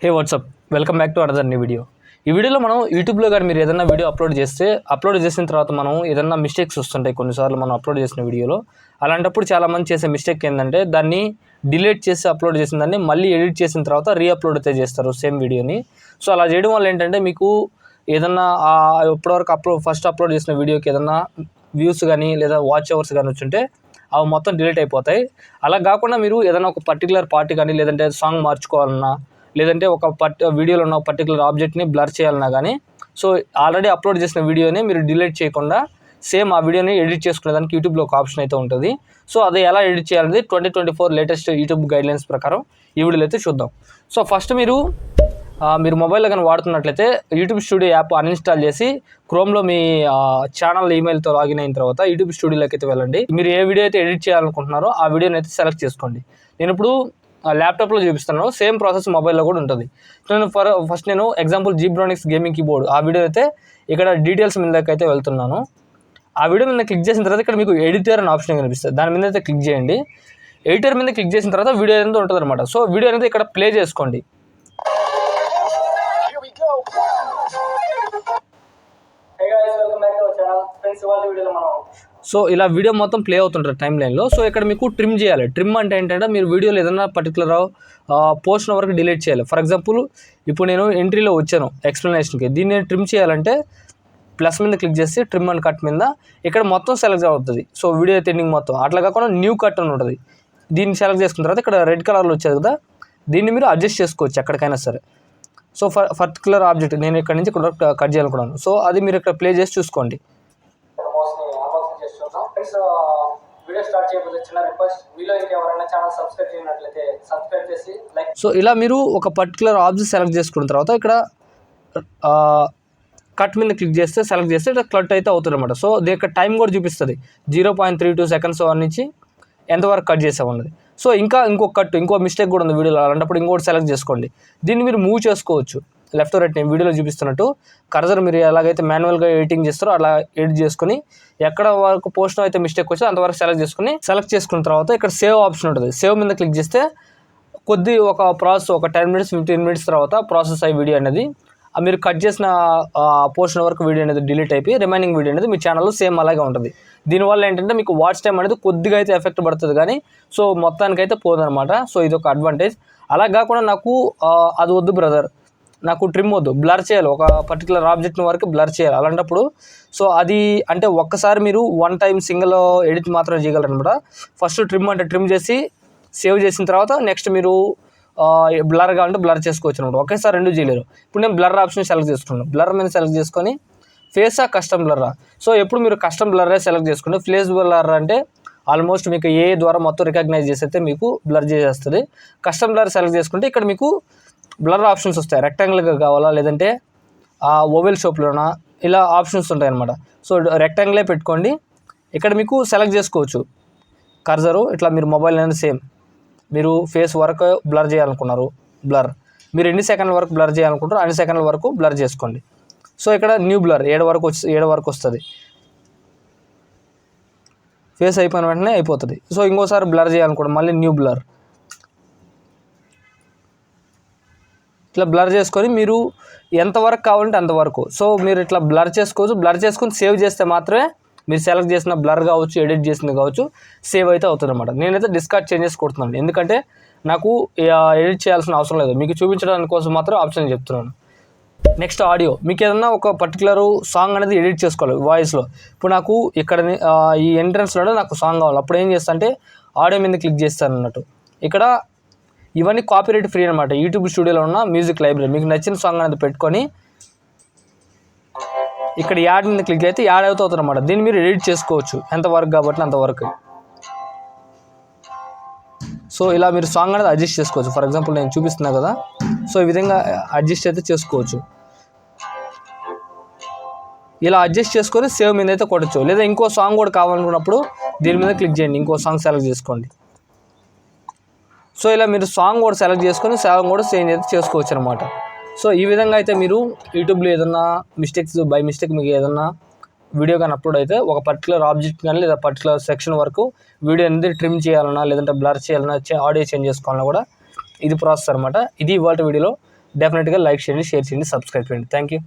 Hey WhatsApp, welcome back to another new video. ఈ వీడియోలో మనం యూట్యూబ్లో కానీ మీరు ఏదైనా వీడియో అప్లోడ్ చేసిన తర్వాత మనం ఏదైనా మిస్టేక్స్ వస్తుంటాయి కొన్నిసార్లు మనం అప్లోడ్ చేసిన వీడియోలో. అలాంటప్పుడు చాలామంది చేసే మిస్టేక్ ఏంటంటే దాన్ని డిలీట్ చేసి అప్లోడ్ చేసిన దాన్ని మళ్ళీ ఎడిట్ చేసిన తర్వాత రీఅప్లోడ్ అయితే చేస్తారు సేమ్ వీడియోని. సో అలా చేయడం వల్ల ఏంటంటే మీకు ఏదన్నా ఇప్పటివరకు ఫస్ట్ అప్లోడ్ చేసిన వీడియోకి ఏదన్నా వ్యూస్ కానీ లేదా వాచ్ అవర్స్ కానీ వచ్చుంటే అవి మొత్తం డిలీట్ అయిపోతాయి. అలా కాకుండా మీరు ఏదైనా ఒక పర్టికులర్ పార్ట్ కానీ లేదంటే సాంగ్ మార్చుకోవాలన్నా లేదంటే ఒక వీడియోలో ఉన్న పర్టికులర్ ఆబ్జెక్ట్ని బ్లర్ చేయాలన్నా కానీ సో ఆల్రెడీ అప్లోడ్ చేసిన వీడియోని మీరు డిలీట్ చేయకుండా సేమ్ ఆ వీడియోని ఎడిట్ చేసుకునేదానికి యూట్యూబ్లో ఒక ఆప్షన్ అయితే ఉంటుంది. సో అది ఎలా ఎడిట్ చేయాలనేది 2024 లేటెస్ట్ యూట్యూబ్ గైడ్లైన్స్ ప్రకారం ఈ వీడియోలో అయితే చూద్దాం. సో ఫస్ట్ మీరు మొబైల్లో కానీ వాడుతున్నట్లయితే యూట్యూబ్ స్టూడియో యాప్ అన్ఇన్స్టాల్ చేసి క్రోమ్లో మీ ఛానల్ ఈమెయిల్తో లాగిన్ అయిన తర్వాత యూట్యూబ్ స్టూడియోలోకి అయితే వెళ్ళండి. మీరు ఏ వీడియో అయితే ఎడిట్ చేయాలనుకుంటున్నారో ఆ వీడియోని అయితే సెలెక్ట్ చేసుకోండి. నేను ఇప్పుడు ల్యాప్టాప్లో చూపిస్తున్నాను, సేమ్ ప్రాసెస్ మొబైల్లో కూడా ఉంటుంది. ఫస్ట్ నేను ఎగ్జాంపుల్ జీబ్రానిక్స్ గేమింగ్ కీబోర్డ్ ఆ వీడియో అయితే ఇక్కడ డీటెయిల్స్ మీదకి అయితే వెళ్తున్నాను. ఆ వీడియో మీద క్లిక్ చేసిన తర్వాత ఇక్కడ మీకు ఎడిటర్ అనే ఆప్షన్ కనిపిస్తుంది, దాని మీద అయితే క్లిక్ చేయండి. ఎడిటర్ మీద క్లిక్ చేసిన తర్వాత వీడియో అనేది ఉంటుంది అనమాట. సో వీడియో అనేది ఇక్కడ ప్లే చేసుకోండి. సో ఇలా వీడియో మొత్తం ప్లే అవుతుంటారు టైం లైన్లో. సో ఇక్కడ మీకు ట్రిమ్ చేయాలి. ట్రిమ్ అంటే ఏంటంటే మీరు వీడియోలో ఏదైనా పర్టికులర్ పోర్షన్ వరకు డిలీట్ చేయాలి. ఫర్ ఎగ్జాంపుల్ ఇప్పుడు నేను ఎంట్రీలో వచ్చాను ఎక్స్ప్లెనేషన్కి, దీన్ని ట్రిమ్ చేయాలంటే ప్లస్ మీద క్లిక్ చేసి ట్రిమ్ అండ్ కట్ మీద ఇక్కడ మొత్తం సెలెక్ట్ అవుతుంది. సో వీడియో ఎండింగ్ మొత్తం అట్లా కాకుండా న్యూ కట్ అని ఉంటుంది. దీన్ని సెలెక్ట్ చేసుకున్న తర్వాత ఇక్కడ రెడ్ కలర్లో వచ్చేది కదా, దీన్ని మీరు అడ్జస్ట్ చేసుకోవచ్చు ఎక్కడికైనా సరే. సో పర్టికులర్ ఆబ్జెక్ట్ నేను ఇక్కడ నుంచి ఇక్కడ కట్ చేయాలనుకున్నాను. సో అది మీరు ఇక్కడ ప్లే చేసి చూసుకోండి. వీడియో స్టార్ట్ చేయకపోతే చిన్న రిక్వెస్ట్, వీడియో ఎవరైనా ఛానల్ సబ్స్క్రైబ్ చేయనట్లయితే సబ్స్క్రైబ్ చేసి లైక్. సో ఇలా మీరు ఒక పర్టికులర్ ఆబ్జెక్ట్ సెలెక్ట్ చేసుకున్న తర్వాత ఇక్కడ కట్ మీద క్లిక్ చేస్తే సెలెక్ట్ చేస్తే ఇక్కడ కట్ అయితే అవుతుంది అనమాట. సో దీని యొక్క టైం కూడా చూపిస్తుంది 0.32 సెకండ్స్ నుంచి ఎంతవరకు కట్ చేసామన్నది. సో ఇంకో మిస్టేక్ కూడా ఉంది వీడియోలో, అలాంటప్పుడు ఇంకోటి సెలెక్ట్ చేసుకోండి. దీన్ని మీరు మూవ్ చేసుకోవచ్చు లెఫ్ట్ రైట్. నేను వీడియోలో చూపిస్తున్నట్టు కర్సర్ మీరు ఎలాగైతే మాన్యువల్గా ఎడిటింగ్ చేస్తారో అలా ఎడిట్ చేసుకుని ఎక్కడ వరకు పోర్షన్ అయితే మిస్టేక్ వచ్చో అంతవరకు సెలెక్ట్ చేసుకున్న తర్వాత ఇక్కడ సేవ్ ఆప్షన్ ఉంటుంది. సేవ్ మీద క్లిక్ చేస్తే ఒక ప్రాసెస్ ఒక 10 minutes 15 minutes తర్వాత ప్రాసెస్ అయ్యే వీడియో అనేది మీరు కట్ చేసిన పోర్షన్ వరకు వీడియో అనేది డిలీట్ అయిపోయి రిమైనింగ్ వీడియో అనేది మీ ఛానల్లో సేమ్ అలాగే ఉంటుంది. దీనివల్ల ఏంటంటే మీకు వాచ్ టైం అనేది కొద్దిగా అయితే ఎఫెక్ట్ పడుతుంది కానీ సో మొత్తానికైతే పోదనమాట. సో ఇది ఒక అడ్వాంటేజ్. అలా కాకుండా నాకు అది వద్దు బ్రదర్, నాకు ట్రిమ్ వద్దు, బ్లర్ చేయాలి, ఒక పర్టికులర్ ఆబ్జెక్ట్ని వరకు బ్లర్ చేయాలి, అలాంటప్పుడు సో అది అంటే ఒక్కసారి మీరు వన్ టైం సింగిల్ ఎడిట్ మాత్రమే చేయగలరు అనమాట. ఫస్ట్ ట్రిమ్ చేసి సేవ్ చేసిన తర్వాత నెక్స్ట్ మీరు బ్లర్ కావాలంటే బ్లర్ చేసుకోవచ్చు అనమాట. ఒకేసారి రెండు చేయలేరు. ఇప్పుడు నేను బ్లర్ ఆప్షన్ సెలెక్ట్ చేసుకున్నాను. బ్లర్ మీద సెలెక్ట్ చేసుకొని ఫేసా కస్టమ్ బ్లర్రా. సో ఎప్పుడు మీరు కస్టమ్ బ్లర్రే సెలెక్ట్ చేసుకుంటే ఫేస్ బ్లర్ అంటే ఆల్మోస్ట్ మీకు ఏ ద్వారా మొత్తం రికగ్నైజ్ చేసి అయితే మీకు బ్లర్ చేసేస్తుంది. కస్టమ్ బ్లర్ సెలెక్ట్ చేసుకుంటే ఇక్కడ మీకు బ్లర్ ఆప్షన్స్ వస్తాయి. రెక్టాంగిల్గా కావాలా లేదంటే ఓవెల్ షేప్లోనా ఇలా ఆప్షన్స్ ఉంటాయి అన్నమాట. సో రెక్టాంగిలే పెట్టుకోండి. ఇక్కడ మీకు సెలెక్ట్ చేసుకోవచ్చు కర్సరు. ఇట్లా మీరు మొబైల్ అనేది సేమ్ మీరు ఫేస్ వరకు బ్లర్ చేయాలనుకున్నారు, బ్లర్ మీరు ఎన్ని సెకండ్ల వరకు బ్లర్ చేయాలనుకుంటారో అన్ని సెకండ్ల వరకు బ్లర్ చేసుకోండి. సో ఇక్కడ న్యూ బ్లర్ 7 వరకు వస్తుంది. ఫేస్ అయిపోయిన వెంటనే అయిపోతుంది. సో ఇంకోసారి బ్లర్ చేయాలనుకోండి, మళ్ళీ న్యూ బ్లర్. ఇట్లా బ్లర్ చేసుకొని మీరు ఎంతవరకు కావాలంటే అంతవరకు సో మీరు ఇట్లా బ్లర్ చేసుకోవచ్చు. బ్లర్ చేసుకొని సేవ్ చేస్తే మాత్రమే మీరు సెలెక్ట్ చేసిన బ్లర్ కావచ్చు, ఎడిట్ చేసింది కావచ్చు సేవ్ అయితే అవుతుంది అనమాట. నేనైతే డిస్కార్డ్ చేంజెస్ కొడుతున్నాను, ఎందుకంటే నాకు ఎడిట్ చేయాల్సిన అవసరం లేదు, మీకు చూపించడానికి కోసం మాత్రం ఆప్షన్ చెప్తున్నాను. నెక్స్ట్ ఆడియో, మీకు ఏదన్నా ఒక పర్టికులర్ సాంగ్ అనేది ఎడిట్ చేసుకోవాలి వాయిస్లో. ఇప్పుడు నాకు ఇక్కడ ఈ ఎంట్రన్స్లో నాకు సాంగ్ కావాలి, అప్పుడు ఏం చేస్తా అంటే ఆడియో మీద క్లిక్ చేస్తాను అన్నట్టు. ఇక్కడ ఇవన్నీ కాపీరైట్ ఫ్రీ అనమాట. యూట్యూబ్ స్టూడియోలో ఉన్న మ్యూజిక్ లైబ్రరీ మీకు నచ్చిన సాంగ్ అనేది పెట్టుకొని ఇక్కడ యాడ్ మీద క్లిక్ అయితే యాడ్ అవుతుంది అనమాట. దీన్ని మీరు ఎడిట్ చేసుకోవచ్చు ఎంతవరకు కాబట్టి అంతవరకు. సో ఇలా మీరు సాంగ్ అనేది అడ్జస్ట్ చేసుకోవచ్చు. ఫర్ ఎగ్జాంపుల్ నేను చూపిస్తున్నా కదా, సో ఈ విధంగా అడ్జస్ట్ అయితే చేసుకోవచ్చు. ఇలా అడ్జస్ట్ చేసుకొని సేవ్ మీద అయితే కొట్టచ్చు. లేదా ఇంకో సాంగ్ కూడా కావాలనుకున్నప్పుడు దీని మీద క్లిక్ చేయండి, ఇంకో సాంగ్ సెలెక్ట్ చేసుకోండి. సో ఇలా మీరు సాంగ్ కూడా సెలెక్ట్ చేసుకొని సాంగ్ కూడా చేంజ్ అయితే చేసుకోవచ్చు అనమాట. సో ఈ విధంగా అయితే మీరు యూట్యూబ్లో ఏదన్నా బై మిస్టేక్ మీకు ఏదన్నా వీడియో కానీ అప్లోడ్ అయితే ఒక పర్టికులర్ ఆబ్జెక్ట్ కానీ లేదా పర్టికులర్ సెక్షన్ వరకు వీడియో అనేది ట్రిమ్ చేయాలన్నా లేదంటే బ్లర్ చేయాలన్నా ఆడియో చేంజ్ చేసుకోవాలన్నా కూడా ఇది ప్రాసెస్ అనమాట. ఇది ఇవాళ వీడియోలో. డెఫినెట్గా లైక్ చేయండి, షేర్ చేయండి, సబ్స్క్రైబ్ చేయండి. Thank you.